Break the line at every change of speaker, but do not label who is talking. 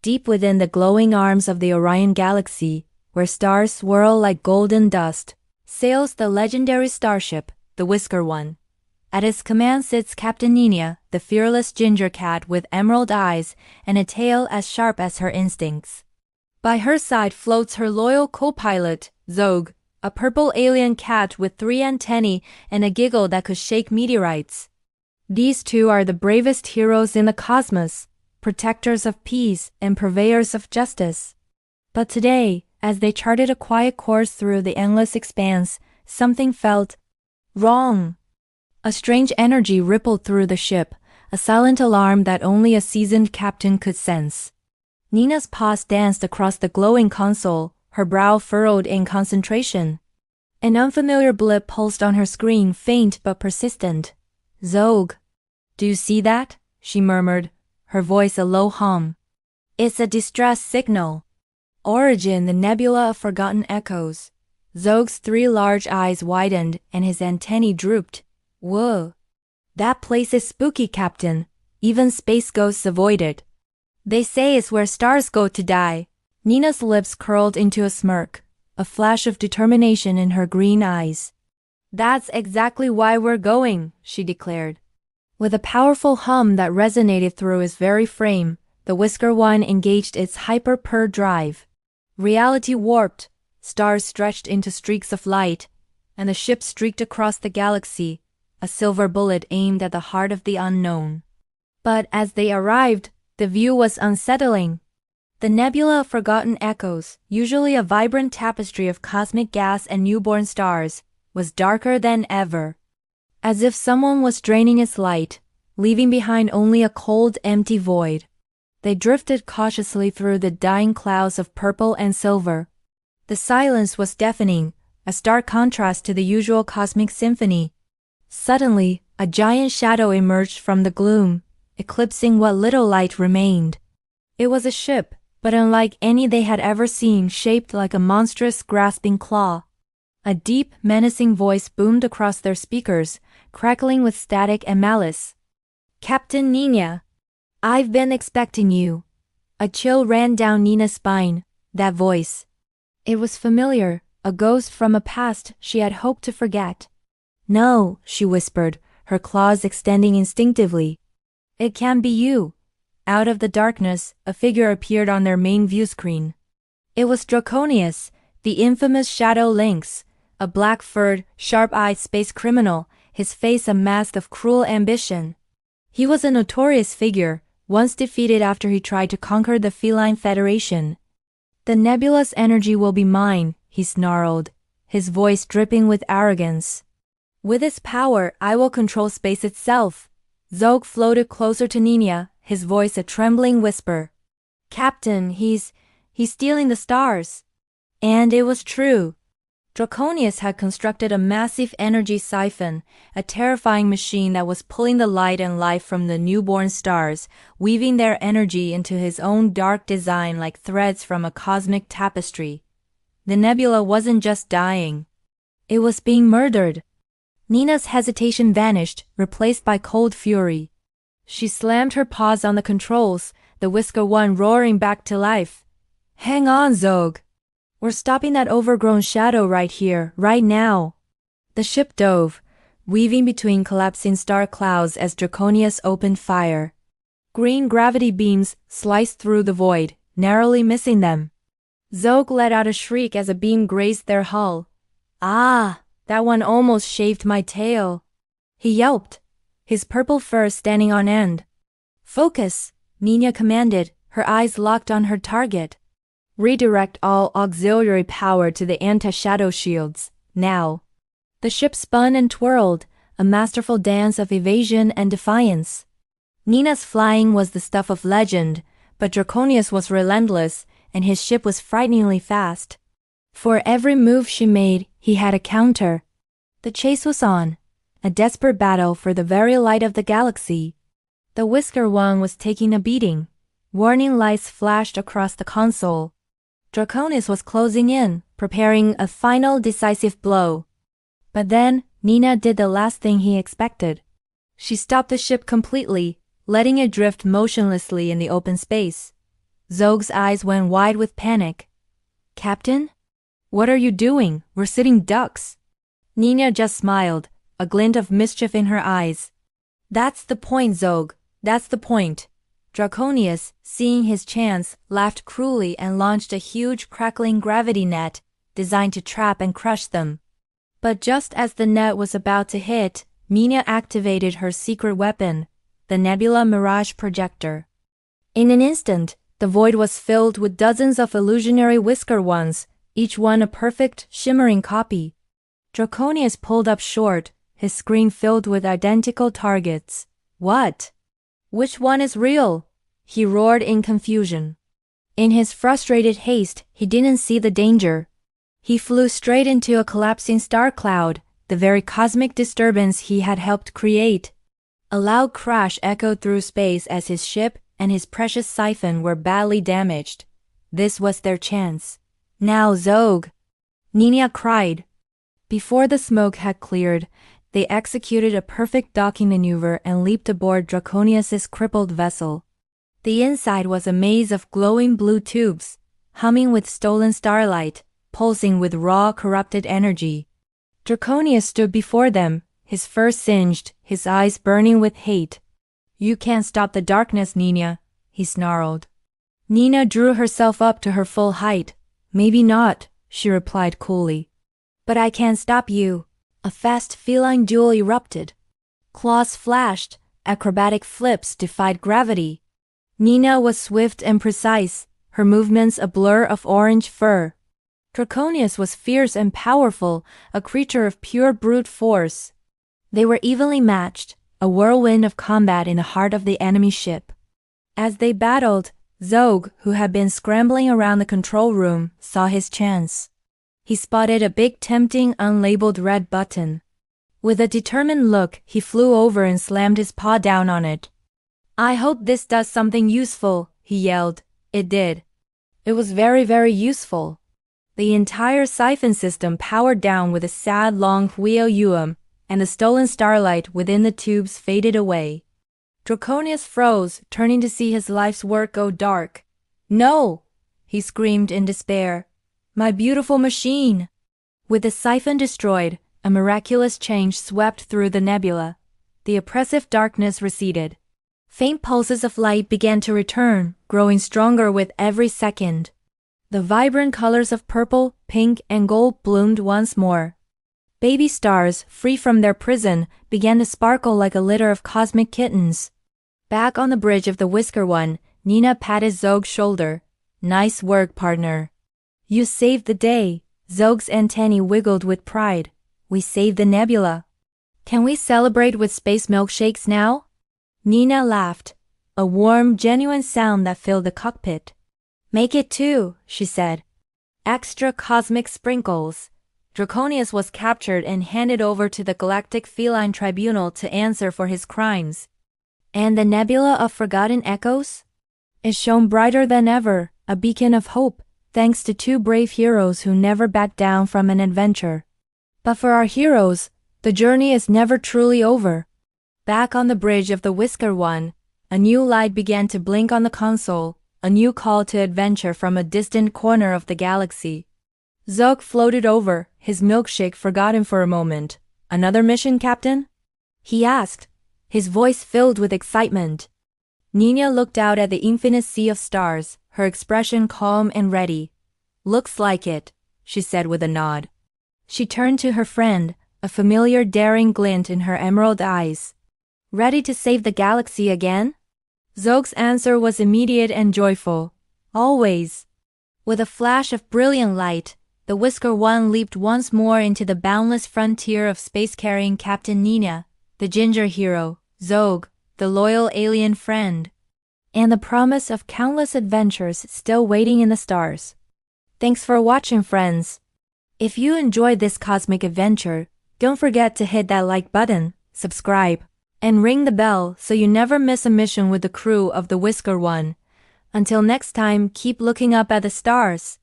Deep within the glowing arms of the Orion Galaxy, where stars swirl like golden dust, sails the legendary starship, the Whisker One. At its command sits Captain Nina, the fearless ginger cat with emerald eyes and a tail as sharp as her instincts. By her side floats her loyal co-pilot, Zog, a purple alien cat with 3 antennae and a giggle that could shake meteorites. These two are the bravest heroes in the cosmos, protectors of peace and purveyors of justice. But today, as they charted a quiet course through the endless expanse, something felt wrong. A strange energy rippled through the ship, a silent alarm that only a seasoned captain could sense. Nina's paws danced across the glowing console, her brow furrowed in concentration. An unfamiliar blip pulsed on her screen, faint but persistent. "Zog. Do you see that?" she murmured, her voice a low hum. "It's a distress signal." Origin, the nebula of forgotten echoes. Zog's 3 large eyes widened and his antennae drooped. "Whoa. That place is spooky, Captain. Even space ghosts avoid it." "They say it's where stars go to die." Nina's lips curled into a smirk, a flash of determination in her green eyes. "That's exactly why we're going," she declared. With a powerful hum that resonated through his very frame, the Whisker One engaged its hyper-purr drive. Reality warped, stars stretched into streaks of light, and the ship streaked across the galaxy, a silver bullet aimed at the heart of the unknown. But as they arrived, the view was unsettling. The nebula of forgotten echoes, usually a vibrant tapestry of cosmic gas and newborn stars, was darker than ever. As if someone was draining its light, leaving behind only a cold, empty void. They drifted cautiously through the dying clouds of purple and silver. The silence was deafening, a stark contrast to the usual cosmic symphony. Suddenly, a giant shadow emerged from the gloom, eclipsing what little light remained. It was a ship, but unlike any they had ever seen, shaped like a monstrous grasping claw. A deep, menacing voice boomed across their speakers, crackling with static and malice. "Captain Nina, I've been expecting you." A chill ran down Nina's spine, that voice. It was familiar, a ghost from a past she had hoped to forget. "No," she whispered, her claws extending instinctively. "It can't be you." Out of the darkness, a figure appeared on their main view screen. It was Draconius, the infamous Shadow Lynx, a black-furred, sharp-eyed space criminal, his face a mask of cruel ambition. He was a notorious figure, once defeated after he tried to conquer the Feline Federation. "The nebula's energy will be mine," he snarled, his voice dripping with arrogance. "With its power, I will control space itself." Zog floated closer to Nina, his voice a trembling whisper. "Captain, he's stealing the stars." And it was true. Draconius had constructed a massive energy siphon, a terrifying machine that was pulling the light and life from the newborn stars, weaving their energy into his own dark design like threads from a cosmic tapestry. The nebula wasn't just dying. It was being murdered. Nina's hesitation vanished, replaced by cold fury. She slammed her paws on the controls, the Whisker One roaring back to life. "Hang on, Zog. We're stopping that overgrown shadow right here, right now." The ship dove, weaving between collapsing star clouds as Draconius opened fire. Green gravity beams sliced through the void, narrowly missing them. Zog let out a shriek as a beam grazed their hull. "Ah, that one almost shaved my tail." He yelped, his purple fur standing on end. "Focus," Nina commanded, her eyes locked on her target. "Redirect all auxiliary power to the anti-shadow shields, now." The ship spun and twirled, a masterful dance of evasion and defiance. Nina's flying was the stuff of legend, but Draconius was relentless, and his ship was frighteningly fast. For every move she made, he had a counter. The chase was on, a desperate battle for the very light of the galaxy. The Whisker One was taking a beating. Warning lights flashed across the console. Draconius was closing in, preparing a final decisive blow. But then, Nina did the last thing he expected. She stopped the ship completely, letting it drift motionlessly in the open space. Zog's eyes went wide with panic. Captain? What are you doing? We're sitting ducks. Nina just smiled, a glint of mischief in her eyes. That's the point, Zog. That's the point. Draconius, seeing his chance, laughed cruelly and launched a huge crackling gravity net, designed to trap and crush them. But just as the net was about to hit, Nina activated her secret weapon, the Nebula Mirage Projector. In an instant, the void was filled with dozens of illusionary Whisker Ones, each one a perfect, shimmering copy. Draconius pulled up short, his screen filled with identical targets. What? Which one is real? He roared in confusion. In his frustrated haste, he didn't see the danger. He flew straight into a collapsing star cloud, the very cosmic disturbance he had helped create. A loud crash echoed through space as his ship and his precious siphon were badly damaged. This was their chance. Now, Zog! Nina cried. Before the smoke had cleared, they executed a perfect docking maneuver and leaped aboard Draconius's crippled vessel. The inside was a maze of glowing blue tubes, humming with stolen starlight, pulsing with raw, corrupted energy. Draconius stood before them, his fur singed, his eyes burning with hate. You can't stop the darkness, Nina, he snarled. Nina drew herself up to her full height. Maybe not, she replied coolly. But I can't stop you. A fast feline duel erupted. Claws flashed, acrobatic flips defied gravity. Nina was swift and precise, her movements a blur of orange fur. Draconius was fierce and powerful, a creature of pure brute force. They were evenly matched, a whirlwind of combat in the heart of the enemy ship. As they battled, Zog, who had been scrambling around the control room, saw his chance. He spotted a big tempting unlabeled red button. With a determined look, he flew over and slammed his paw down on it. I hope this does something useful, he yelled. It did. It was very, very useful. The entire siphon system powered down with a sad long wheel, and the stolen starlight within the tubes faded away. Draconius froze, turning to see his life's work go dark. No! He screamed in despair. My beautiful machine! With the siphon destroyed, a miraculous change swept through the nebula. The oppressive darkness receded. Faint pulses of light began to return, growing stronger with every second. The vibrant colors of purple, pink, and gold bloomed once more. Baby stars, free from their prison, began to sparkle like a litter of cosmic kittens. Back on the bridge of the Whisker One, Nina patted Zog's shoulder. Nice work, partner. You saved the day. Zog's antennae wiggled with pride. We saved the nebula. Can we celebrate with space milkshakes now? Nina laughed, a warm, genuine sound that filled the cockpit. Make it two, she said. Extra cosmic sprinkles. Draconius was captured and handed over to the Galactic Feline Tribunal to answer for his crimes. And the Nebula of Forgotten Echoes? It shone brighter than ever, a beacon of hope, thanks to two brave heroes who never backed down from an adventure. But for our heroes, the journey is never truly over. Back on the bridge of the Whisker One, a new light began to blink on the console, a new call to adventure from a distant corner of the galaxy. Zog floated over, his milkshake forgotten for a moment. Another mission, Captain? He asked, his voice filled with excitement. Nina looked out at the infinite sea of stars, her expression calm and ready. Looks like it, she said with a nod. She turned to her friend, a familiar daring glint in her emerald eyes. Ready to save the galaxy again? Zog's answer was immediate and joyful. Always. With a flash of brilliant light, the Whisker One leaped once more into the boundless frontier of space-carrying Captain Nina, the ginger hero, Zog, the loyal alien friend, and the promise of countless adventures still waiting in the stars. Thanks for watching, friends. If you enjoyed this cosmic adventure, don't forget to hit that like button, subscribe, and ring the bell so you never miss a mission with the crew of the Whisker One. Until next time, keep looking up at the stars.